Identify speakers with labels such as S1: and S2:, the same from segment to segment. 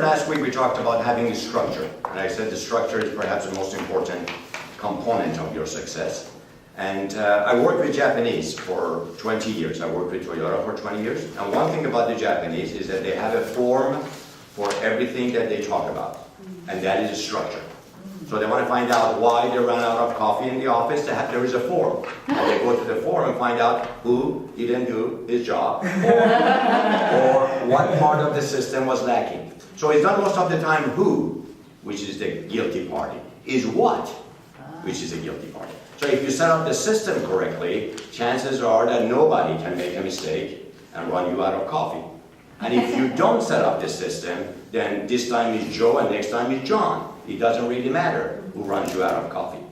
S1: last week we talked about having a structure, and I said the structure is perhaps the most important component of your success. And I worked with Japanese for 20 years. I worked with Toyota for 20 years. And one thing about the Japanese is that they have a form for everything that they talk about, and that is a structure. So they want to find out why they ran out of coffee in the office. There is a form. And they go to the form and find out who didn't do his job, or what part of the system was lacking. So it's not most of the time who, which is the guilty party, is what, which is the guilty party. So if you set up the system correctly, chances are that nobody can make a mistake and run you out of coffee. And if you don't set up the system, then this time is Joe and next time is John. It doesn't really matter who runs you out of coffee.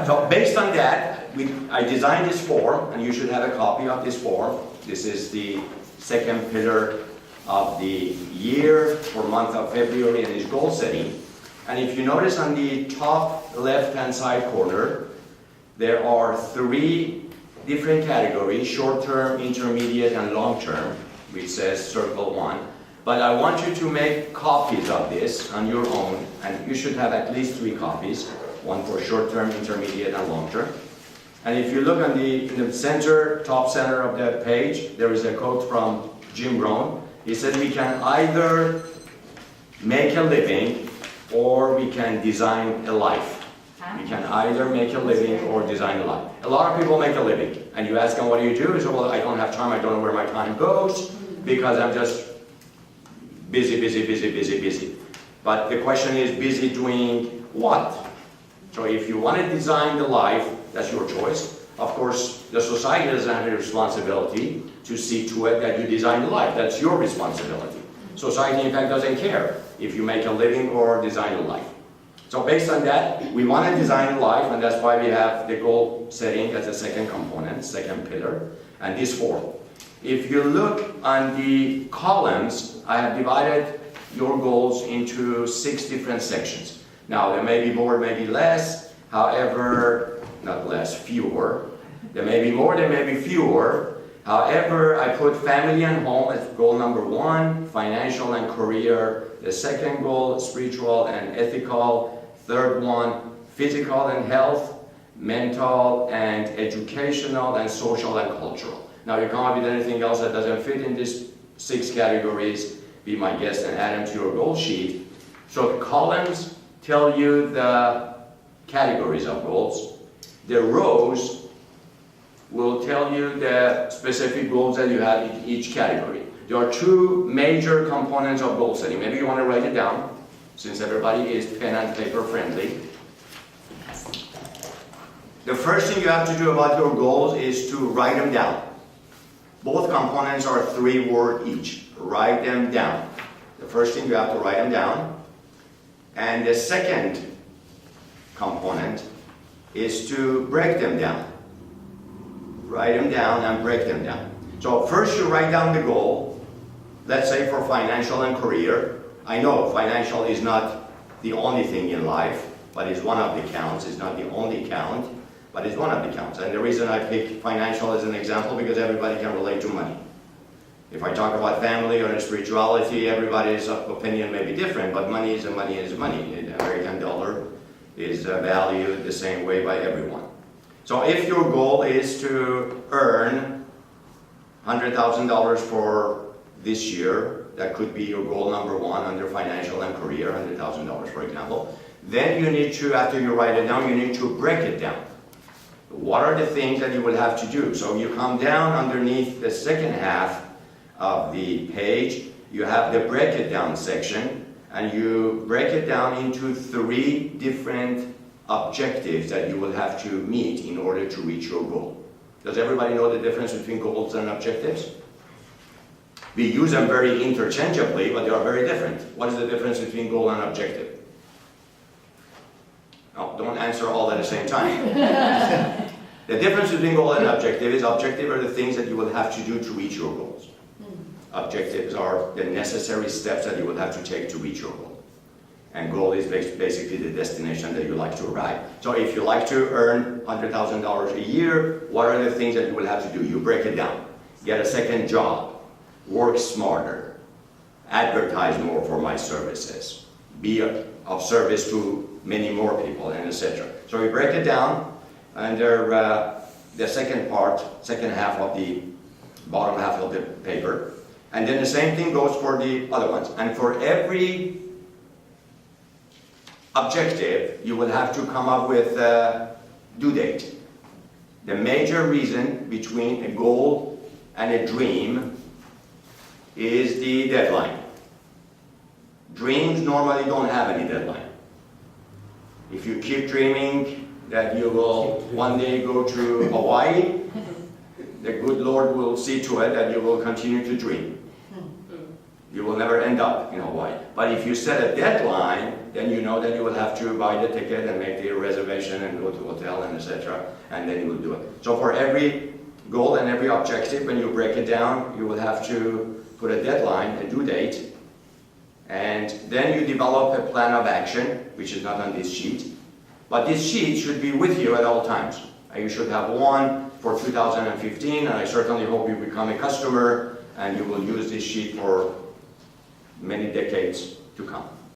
S1: So based on that, I designed this form, and you should have a copy of this form. This is the second pillar of the year for month of February, and is goal setting. And if you notice on the top left-hand side corner, there are 3 different categories: short-term, intermediate, and long-term, which says circle 1. But I want you to make copies of this on your own, and you should have at least 3 copies, one for short-term, intermediate, and long-term. And if you look on in the center, top center of that page, there is a quote from Jim Rohn. He said, we can either make a living or we can design a life. We can either make a living or design a life. A lot of people make a living, and you ask them, what do you do? He said, well, I don't have time, I don't know where my time goes, because I'm just busy, busy, busy, busy, busy. But the question is, busy doing what? So if you want to design the life, that's your choice. Of course, the society doesn't have a responsibility to see to it that you design the life. That's your responsibility. Society, in fact, doesn't care if you make a living or design a life. So based on that, we want to design a life, and that's why we have the goal setting as a second component, second pillar, and this form. If you look on the columns, I have divided your goals into 6 different sections. Now, there may be more, maybe less, however, not less, fewer. There may be more, there may be fewer. However, I put family and home as goal number 1, financial and career. The second goal, spiritual and ethical. Third one, physical and health, mental and educational, and social and cultural. Now, you come up with anything else that doesn't fit in these 6 categories, be my guest and add them to your goal sheet. So the columns tell you the categories of goals. The rows will tell you the specific goals that you have in each category. There are 2 major components of goal setting. Maybe you want to write it down, since everybody is pen and paper friendly. The first thing you have to do about your goals is to write them down. Both components are 3 words each. Write them down. The first thing you have to write them down. And the second component is to break them down. Write them down and break them down. So first you write down the goal. Let's say for financial and career. I know financial is not the only thing in life, but it's one of the counts. It's not the only count, but it's one of the counts. And the reason I pick financial as an example, because everybody can relate to money. If I talk about family or spirituality, everybody's opinion may be different, but money is money is money. The American dollar is valued the same way by everyone. So if your goal is to earn $100,000 for this year, that could be your goal number 1 under financial and career, $100,000 for example, then you need to, after you write it down, you need to break it down. What are the things that you will have to do? So you come down underneath the second half of the page, you have the break it down section, and you break it down into 3 different objectives that you will have to meet in order to reach your goal. Does everybody know the difference between goals and objectives? We use them very interchangeably, but they are very different. What is the difference between goal and objective? Oh, don't answer all at the same time. The difference between goal and objective is objective are the things that you will have to do to reach your goals. Objectives are the necessary steps that you will have to take to reach your goal. And goal is basically the destination that you like to arrive. So if you like to earn $100,000 a year, what are the things that you will have to do? You break it down. Get a second job. Work smarter. advertise more for my services, be of service to many more people, and etc. So we break it down under the second half of the bottom half of the paper. And then the same thing goes for the other ones. And for every objective, you will have to come up with a due date. The major reason between a goal and a dream is the deadline. Dreams normally don't have any deadline. If you keep dreaming that you will one day go to Hawaii, the good Lord will see to it that you will continue to dream. You will never end up in Hawaii. But if you set a deadline, then you know that you will have to buy the ticket and make the reservation and go to hotel and etc. And then you will do it. So for every goal and every objective, when you break it down, you will have to put a deadline, a due date, and then you develop a plan of action, which is not on this sheet. But this sheet should be with you at all times. You should have one for 2015, and I certainly hope you become a customer and you will use this sheet for many decades to come.